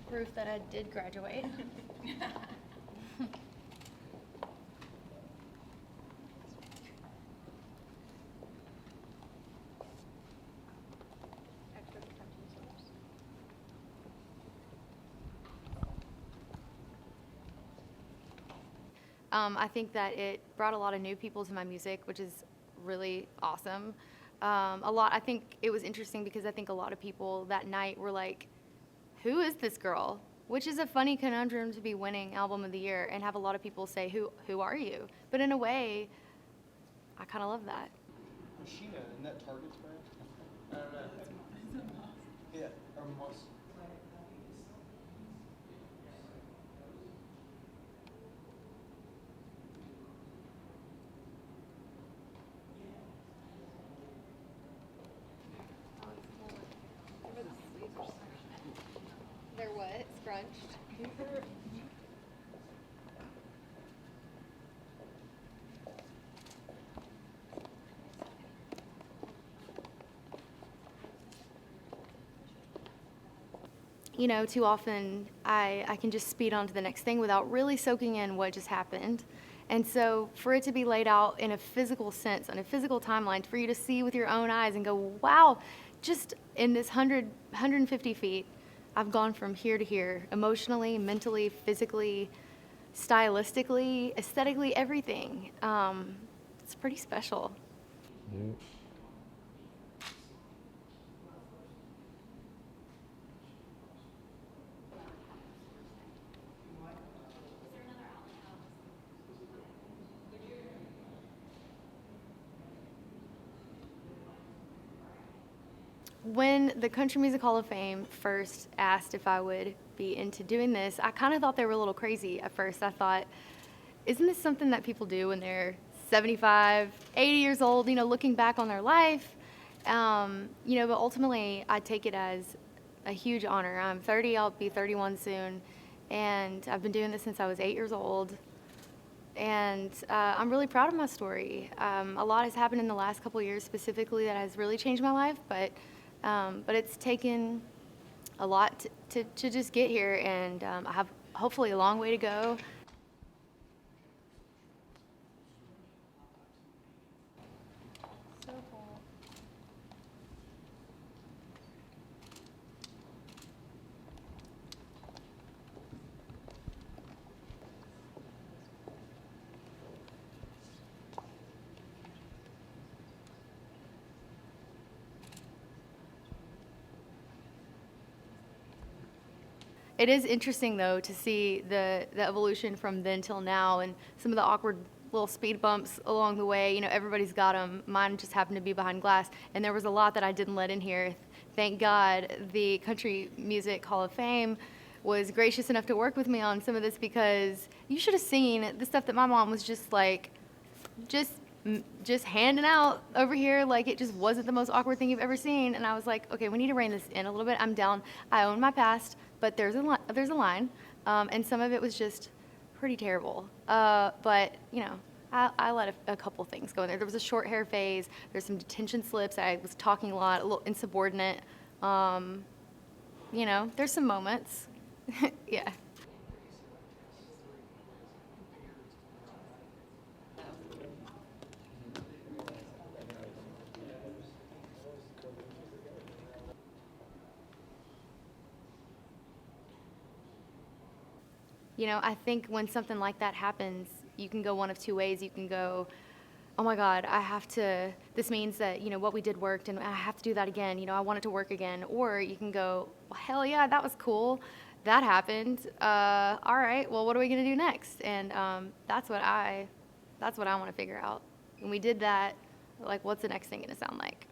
Proof that I did graduate. I think that it brought a lot of new people to my music, which is really awesome. I think it was interesting because I think a lot of people that night were like, who is this girl? Which is a funny conundrum to be winning album of the year and have a lot of people say, who are you? But in a way, I kind of love that. Machina, isn't that Target's brand? I don't know. Yeah, or Moss. They're what? Scrunched? You know, too often I can just speed on to the next thing without really soaking in what just happened. And so for it to be laid out in a physical sense, on a physical timeline, for you to see with your own eyes and go, wow, just in this 150 feet, I've gone from here to here, emotionally, mentally, physically, stylistically, aesthetically, everything. It's pretty special. Yeah. When the Country Music Hall of Fame first asked if I would be into doing this, I kind of thought they were a little crazy at first. I thought, isn't this something that people do when they're 75, 80 years old, you know, looking back on their life? You know, but ultimately, I take it as a huge honor. I'm 30, I'll be 31 soon, and I've been doing this since I was 8 years old. And I'm really proud of my story. A lot has happened in the last couple of years specifically that has really changed my life, but it's taken a lot to just get here, and I have hopefully a long way to go. So cool. It is interesting, though, to see the evolution from then till now and some of the awkward little speed bumps along the way. You know, everybody's got them. Mine just happened to be behind glass, and there was a lot that I didn't let in here. Thank God the Country Music Hall of Fame was gracious enough to work with me on some of this, because you should have seen the stuff that my mom was just like, just handing out over here. Like, it just wasn't the most awkward thing you've ever seen. And I was like, okay, we need to rein this in a little bit. I'm down. I own my past, but there's a line, and some of it was just pretty terrible. But you know, I let a couple things go in there. There was a short hair phase. There's some detention slips. I was talking a lot, a little insubordinate. You know, there's some moments. Yeah. You know, I think when something like that happens, you can go one of two ways. You can go, oh my God, this means that, you know, what we did worked and I have to do that again. You know, I want it to work again. Or you can go, well, hell yeah, that was cool. That happened. All right, well, what are we going to do next? And that's what I want to figure out. When we did that, like, what's the next thing going to sound like?